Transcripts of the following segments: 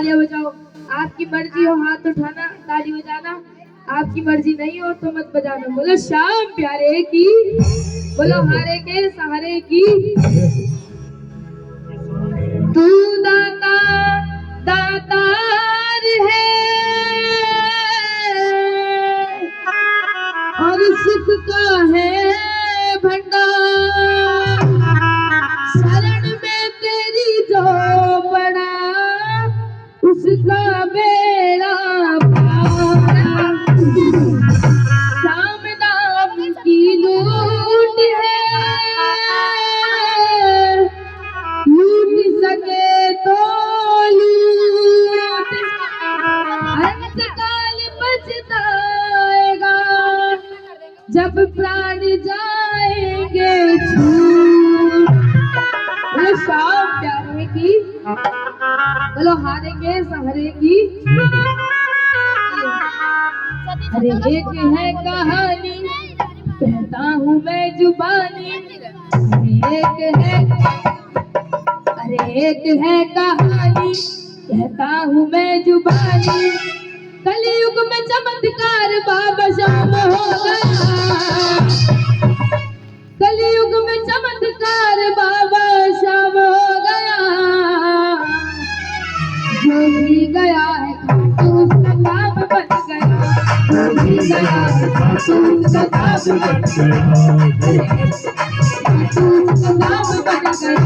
तालियां बजाओ। आपकी मर्जी हो हाथ उठाना ताली बजाना, आपकी मर्जी नहीं हो तो मत बजाना। बोलो श्याम प्यारे की, बोलो हारे के सहारे की। तू दाता दातार है और सुख का है भंडार। शरण में तेरी जो पड़ा उसका बेड़ा पार। श्याम नाम की लूट है, लूट सके तो लूट, अंत काल पछताएगा जब प्राण जाएंगे छूट। बोलो श्याम प्यारे की, बोलो हारे के सहारे की। अरे एक है कहानी कहता हूँ मैं जुबानी, अरे एक है कहानी कहता हूँ मैं जुबानी। कलयुग में चमत्कार बाबा शाम हो गया, कलयुग में चमत्कार बाबा शाम हो गया। जो भी गया है खाटू उसका काम बन गया, जो भी गया है खाटू उसका काम बन गया, खाटू उसका काम बन गया।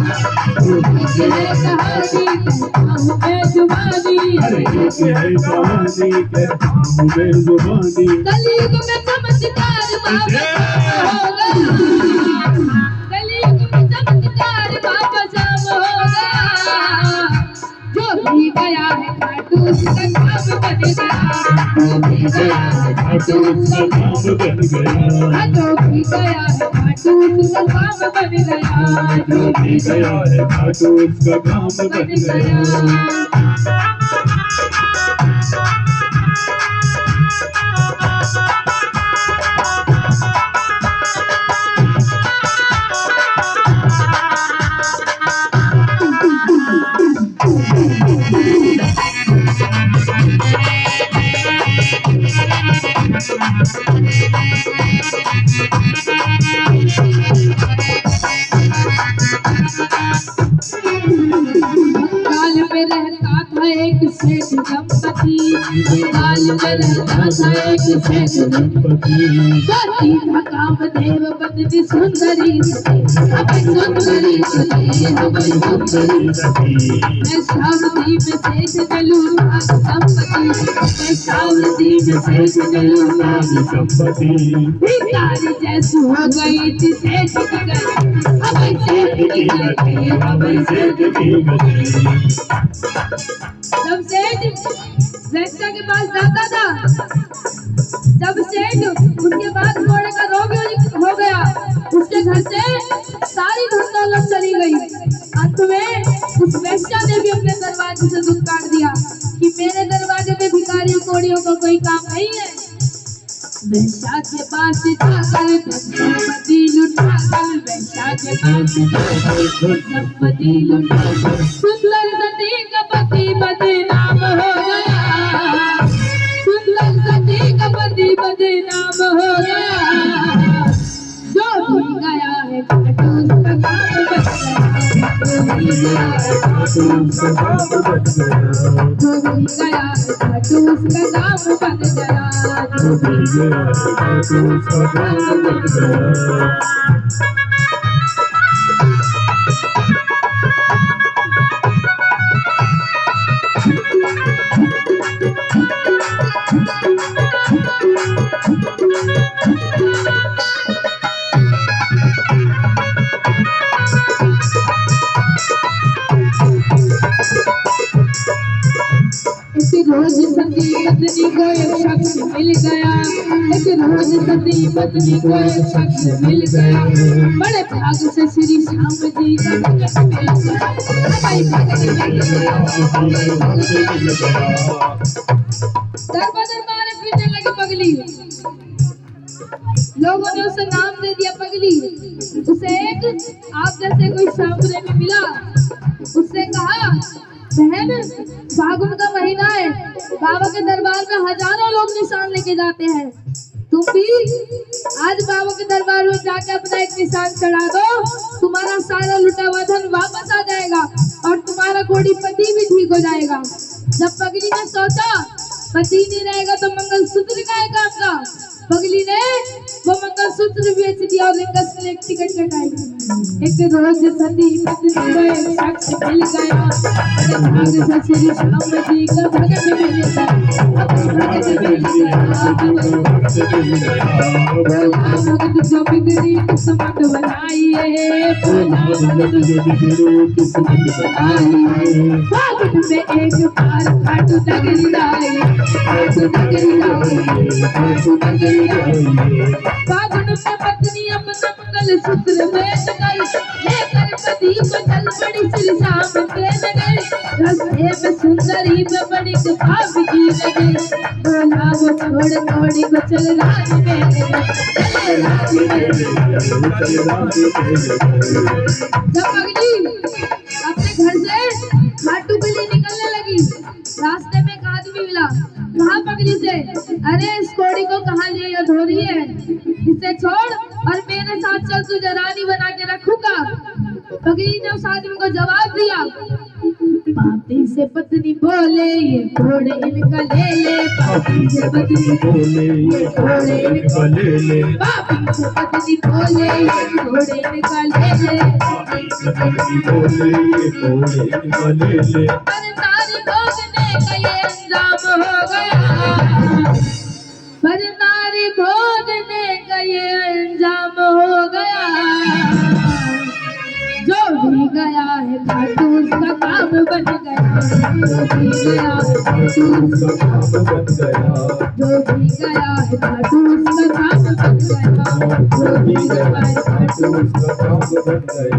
एक है कहानी कहता हूँ मैं जुबानी, अरे एक है कहानी कहता हूँ मैं जुबानी। कलयुग में चमत्कार बाबा शाम हो गया, कलयुग में चमत्कार बाबा शाम हो गया। जो भी गया है खाटू उसका काम बन गया, जो भी गया है खाटू उसका काम बन गया, जो भी गया है खाटू उसका काम बन गया, जो भी गया है खाटू उसका काम बन गया। काल में रहता था एक सेठ दंपति, काल में रहता था एक सेठ दंपति। पति था कामदेव पत्नी सुंदरी सती, अबे सुंदरी सती, अबे सुंदरी सती। मैं सावधी में सेठ जलूंगा संपत्ति, मैं सावधी में सेठ जलूंगा संपत्ति। भिखारी जैसी हो गई थी सेठ की गति, अबे सेठ की गति, अबे सेठ की गति। जब सेठ वेश्या के पास जाता था, जब सेठ उसके बाद घोड़े का रोग हो गया, उसके घर से सारी धन दौलत चली गई। अंत में उस वेश्या ने भी अपने दरवाजे से दुख काट दिया कि मेरे दरवाजे में भिखारियों कोड़ियों को कोई काम नहीं है। वेश्या के पास जाकर संपत्ति लुटाकर, वेश्या के पास जाकर संपत्ति लुटाकर, सुंदर सती का पति बदनाम हो गया, सुंदर सती का पति बदनाम हो गया। जो भी गया है खाटू उसका काम बन गया, जो भी गया है खाटू उसका काम बन गया, जो भी गया है खाटू उसका काम बन गया, जो भी गया है खाटू उसका काम बन गया। एक रोज सती पत्नी को एक शख्स मिल गया, एक रोज सती पत्नी को एक शख्स मिल गया। बड़े भाग से श्री श्याम जी का भगत मिल गया, दरबार पीने लगी पगली। लोगों ने उसे नाम दे दिया पगली। उसे एक आप जैसे कोई सामने में मिला, उससे कहा बहन, फागुन का महीना है, बाबा के दरबार में हजारों लोग निशान लेके जाते हैं। तुम भी आज बाबा के दरबार में जाके अपना एक निशान चढ़ा दो, तुम्हारा सारा लुटा हुआ धन वापस आ जाएगा और तुम्हारा कोड़ी पति भी ठीक हो जाएगा। जब पगली ने सोचा पति नहीं रहेगा तो मंगलसूत्र का है काम का, पगली ने वो मंगलसूत्र बेच दिया और रिंगस में एक टिकट कटाई। एक रोज सती पत्नी को एक शख्स मिल गया, भाग से श्री श्याम जी का भगत मिल गया, भगत मिल गया। भगत जो बिगड़ी किस्मत बनाइए, भगत जो बिगड़ी किस्मत बनाइए। फागुन में एक बार खाटू नगरी आई, खाटू नगरी आई, खाटू नगरी आई। फागुन में पत्नी अपना मंगलसूत्र बेच गई, लेकर पति को चल पड़ी श्री श्याम के नगर। रास्ते में सुंदरी में बड़ी भाव की लगी, बोला वो छोड़ छोड़ी को चल राज में, चल राज में। जब पगली अपने घर से खाटू के लिए निकलने लगी, रास्ते में एक आदमी मिला। कहा पगली से, अरे इस कोड़ी को कहाँ ले धो रही है, इसे छोड़ और मेरे साथ चल, तुझे रानी बना के रखूंगा। पगली ने उस आदमी को जवाब दिया, पापी से पत्नी बोले ये घोड़े इनका ले ले, पापी से पत्नी बोले ये घोड़े इनका ले ले, पापी से पत्नी बोले ये घोड़े इनका ले ले, पापी से पत्नी बोले ये घोड़े इनका ले ले। पर नारी भोगने का ये अंजाम हो गया, पर नारी भोगने का ये अंजाम हो गया। जो भी गया है खाटू उसका काम बन गया, जो भी गया है खाटू उसका काम बन गया, जो भी गया है खाटू उसका काम बन गया, जो भी गया है खाटू उसका काम बन गया।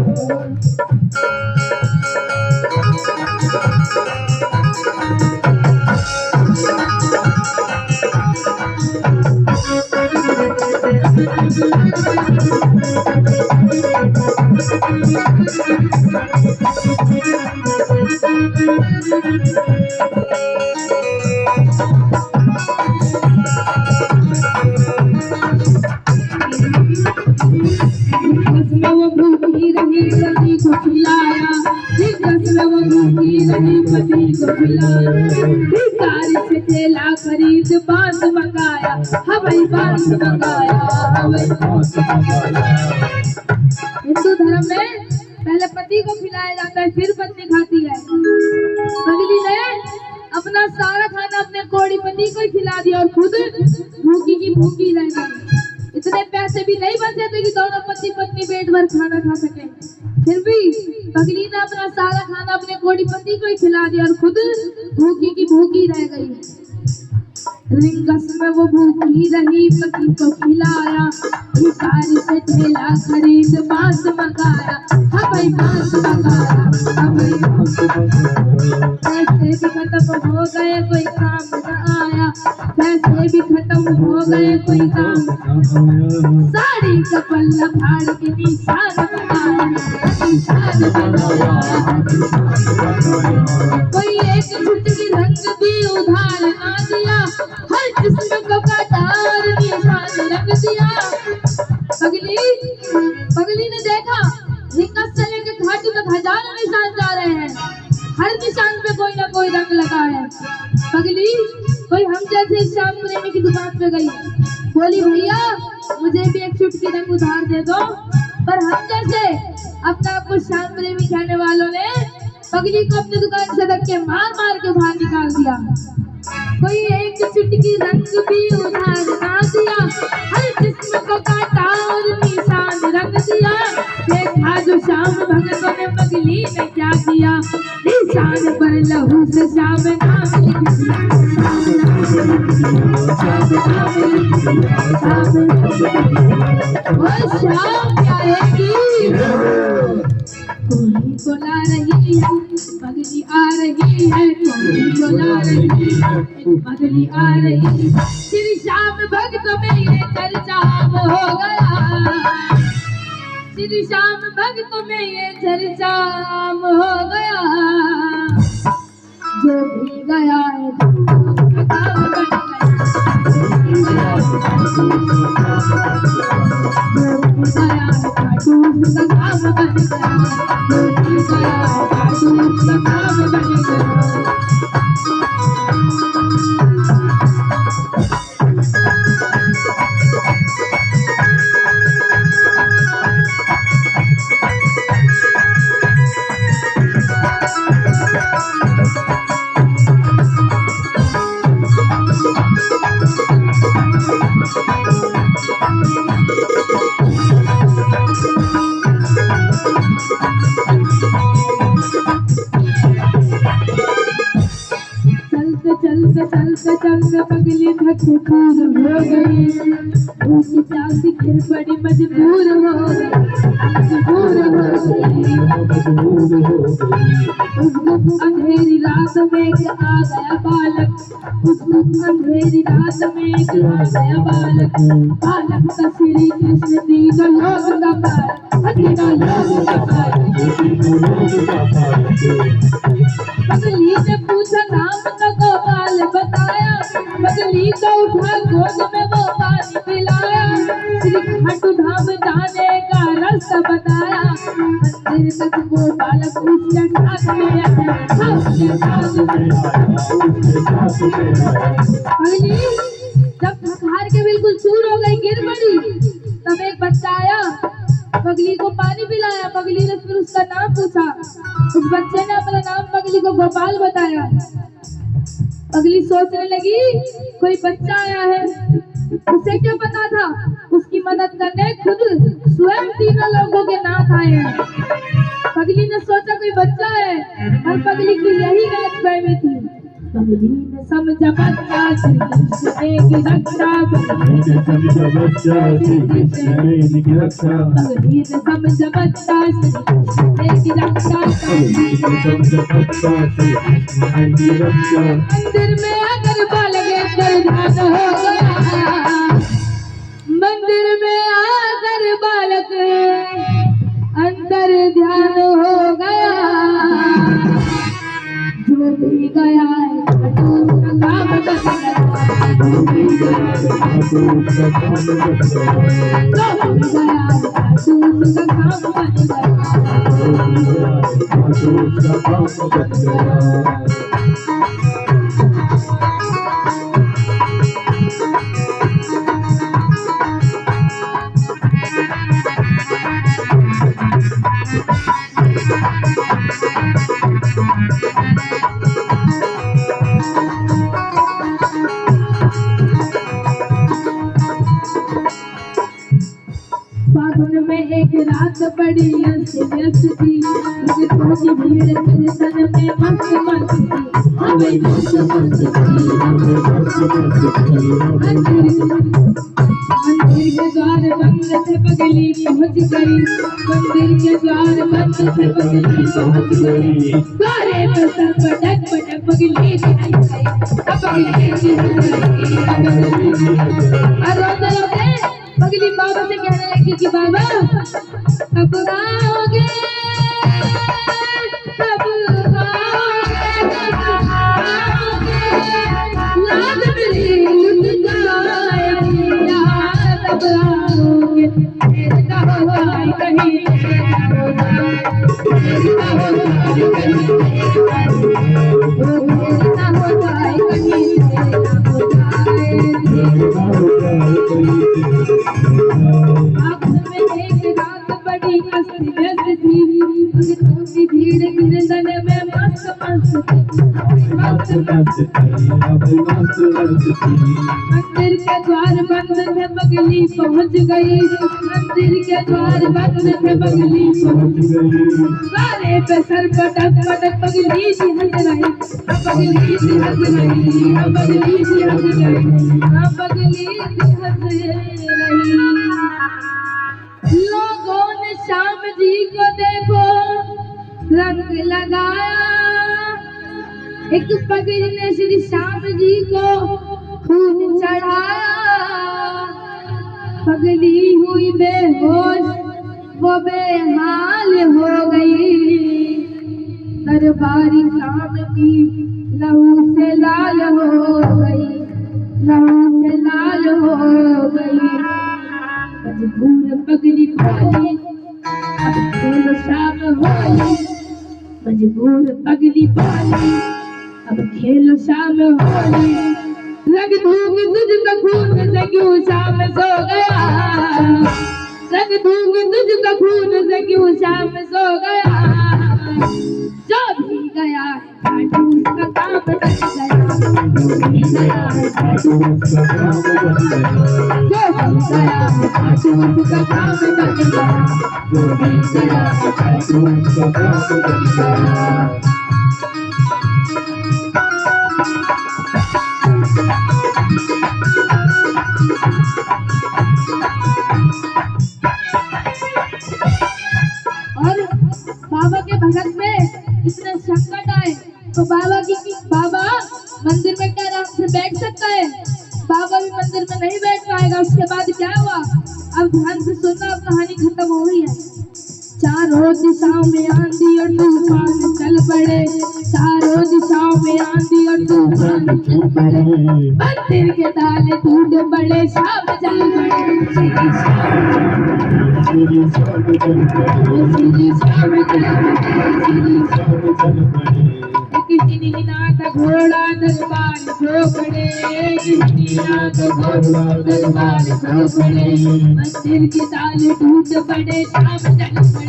वो भूखी रही पति को खिलाया, वो भूखी रही पति को खिलाया, भिखारी से केला खरीद बांस मंगाया, हवाई बांस मंगाया, हवाई बांस मंगाया। हिंदू धर्म में पहले पति को खिलाया जाता है, फिर पत्नी खाती है। पगली ने अपना सारा खाना अपने कोड़ी पति को ही खिला दिया और खुद भूखी की भूखी रह गई। इतने पैसे भी नहीं बचते थे कि दोनों पति पत्नी पेट भर खाना खा सके, फिर भी पगली ने अपना सारा खाना अपने कोड़ी पति को ही खिला दिया और खुद भूखी की भूखी रह गई। रिंगस में वो भूखी रही पति को खिलाया, भिखारी से ठेला खरीद बांस मंगाया, हवाई बांस मंगाया, हवाई बांस मंगाया। पैसे भी खत्म हो गए कोई काम न आया, पैसे भी खत्म हो गए कोई काम न आया। साड़ी का पल्ला फाड़ के निशान बनाया, निशान बनाया, कोई एक चुटकी रंग भी उधार ना दिया, हर जिस्म को काटा और निशान रख दिया। पगली ने देखा रिंगस से लेके घाटी तक हजारों निशान जा रहे हैं, हर निशान पे कोई ना कोई रंग लगा है। पगली कोई हम जैसे श्याम प्रेमी की दुकान पे गई, बोली भैया मुझे भी एक चुटकी रंग उधार दे दो। पर हम जैसे अपना आपको श्याम प्रेमी कहने वालों ने पगली को अपनी दुकान से धक्के मार मार के बाहर निकाल दिया। कोई एक चुटकी रंग भी उधार ना दिया, हर जिस्म को काटा और निशान रख दिया। देखा जो श्याम भगतों ने पगली ने क्या किया, निशान पर लहू से श्याम नाम लिख दिया, श्याम आएगी कोई बुला रही है, पगली आ रही है, कोई बुला रही है, पगली आ रही है। श्री श्याम भक्त में ये चर्चा हो गया, श्री श्याम भक्त में ये चर्चा हो गया। जो भी गया है काम बन गया, जो भी गया है खाटू उसका काम बन गया, जो भी गया है खाटू उसका काम बन गया। चलते पगली थक दूर हो गई, ऊंची प्यासी फिर बड़ी मजबूर हो गई, अंधेरी रात में एक आ गया बालक, अंधेरी रात में एक आ गया बालक, बालक का श्री कृष्ण तीनों लोग का पार, तीनों लोग का पार। पगली ने पूछा नाम का गोपाल बताया, पगली को उठा गोद में वो पानी पिलाया, श्री खाटू धाम जाने का रास्ता बताया, मंदिर तक वो बालक उसके साथ में आया, उसके साथ में पगली जब हार के बिल्कुल चूर हो गई, गिर पड़ी, तब एक बच्चा आया, पगली को पानी पिलाया, पगली ने फिर उसका नाम पूछा, उस बच्चे ने अपना नाम पगली को गोपाल बताया। पगली सोचने लगी कोई बच्चा आया है, उसे क्या पता था उसकी मदद करने खुद स्वयं तीनों लोगों के नाम आए हैं। पगली ने सोचा कोई बच्चा है, और पगली की यही गलतफहमी थी। पगली ने समझा बच्चा श्री कृष्ण की रक्षा, पगली ने समझा बच्चा श्री कृष्ण की रक्षा, पगली ने समझा बच्चा श्री कृष्ण की रक्षा, पगली ने समझा बच्चा श्री कृष्ण की रक्षा। मंदिर में आकर बालक ध्यान हो गया, मंदिर में आकर बालक अंतर ध्यान हो गया, जो भी गया है खाटू उसका काम बन गया, जो भी गया है खाटू उसका काम बन गया, जो भी गया है खाटू उसका काम बन गया, जो भी गया है खाटू उसका काम बन गया। फागुन में एक रात बड़ी व्यस्त थी, थोड़ी भीड़ कीर्तन में मस्त मस्त थी, हमें मस्त मस्त थी, मंदिर के द्वार बंद थे, पगली पहुंच गई, मंदिर के द्वार बंद थे, पगली पहुंच गई, द्वारे पर सर पटक पटक पगली दिखाई गई, पगली रोते रोते पगली बाबा से कहने लगी कि बाबा कब आओगे, कब आओगे, लाज मेरी लुट जाए पिया, कब आओगे, मेरे का हो जाए कहीं, मेरे का हो जाए कहीं, मेरे का हो जाए कहीं, भीड़ कीर्तन में मस्त मस्त मंदिर के द्वार बंद थे, पगली पहुंच गई, मंदिर के द्वार बंद थे, पगली पहुंच गई, द्वारे पे सर पटक पटक पगली सी हंस रही, पगली सी हंस रही, पगली सी हंस रही, पगली सी हंस रही। लोगों ने श्याम जी को देखो रंग लगाया, एक पगली ने श्री श्याम जी को खून चढ़ाया, पगली हुई बेहोश वो बेहाल हो गई, दरबारी श्याम की लहू से लाल हो गई, लहू से लाल हो गई। मजबूर पगली पाली अब खेल शाम होली, मजबूर पगली पाली अब खेल शाम होली। रंग दूंगी तुझका खून से क्यों शाम सो गया, रंग दूंगी तुझका खून से क्यों शाम सो गया। जो भी गया है खाटू उसका काम बन गया, जो भी गया है खाटू उसका काम बन गया, जो भी गया है खाटू उसका काम बन गया, जो भी गया है खाटू उसका काम बन गया। और बाबा के भगत में इतने संकट आए तो बाबा मंदिर में क्या आराम से बैठ सकता है, बाबा भी मंदिर में नहीं बैठ पाएगा। उसके बाद क्या हुआ, अब ध्यान से सुनना, अब कहानी खत्म हो गई है। चारों दिशाओं में आंधी और तूफान चल पड़े, चारों दिशाओं में आंधी और तूफान चल पड़े, मंदिर के ताले टूट पड़े, शाम जल पड़े, श्री शाम घोड़ा दरबार खो पड़े, घोड़ा दरबार खो पड़े, मंदिर के ताले टूट पड़े, शाम जल पड़े,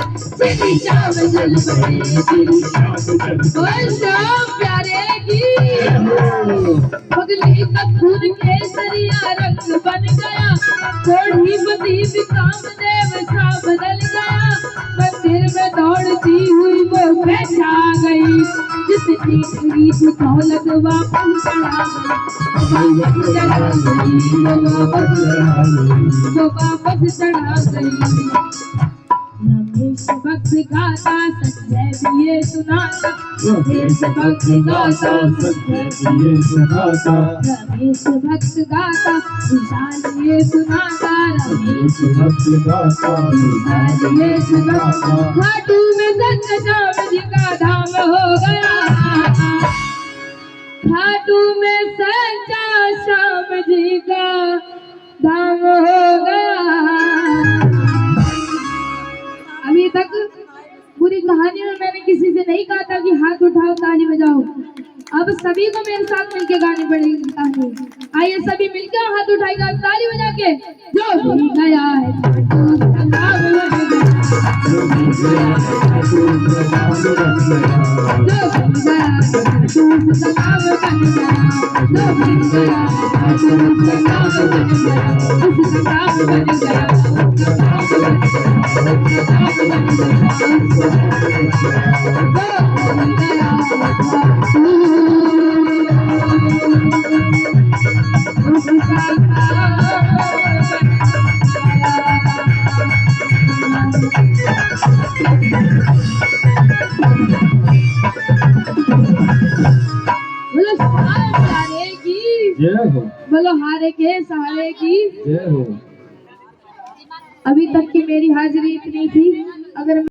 श्री शाम जल पड़े, श्री शाम प्यारे की पगली का खून केसरिया रंग बन गया, थोड़ी बदी भी कामदेव सा बदल गया। मंदिर में दौड़ती हुई वो बैठा गई, जितनी गई थी दौलत वापस चढ़ा गई, वो वापस चढ़ा गई। रमेश भक्त गाता संजय भी ये सुनाता, रमेश भक्त गाता संजय भी ये सुनाता, रमेश भक्त गाता विशाल ये सुनाता, रमेश भक्त गाता विशाल ये सुनाता। खाटू में संत श्याम जी का धाम हो गया, खाटू में संत श्याम जी का धाम हो गया। अभी तक पूरी कहानी में मैंने किसी से नहीं कहा था कि हाथ उठाओ ताली बजाओ, अब सभी को मेरे साथ मिलके गानी पड़ेगी कहानी। आइए सभी मिलकर हाथ उठाएगा ताली बजा के। जो भी गया है खाटू उसका काम बन गया, जो भी गया है खाटू उसका काम बन गया, जो भी गया है खाटू उसका काम बन गया, जो भी गया है खाटू उसका काम बन गया, उसका काम बन गया, उसका काम बन बोलो हारे के सहारे की जय हो। अभी तक की मेरी हाजिरी इतनी थी, अगर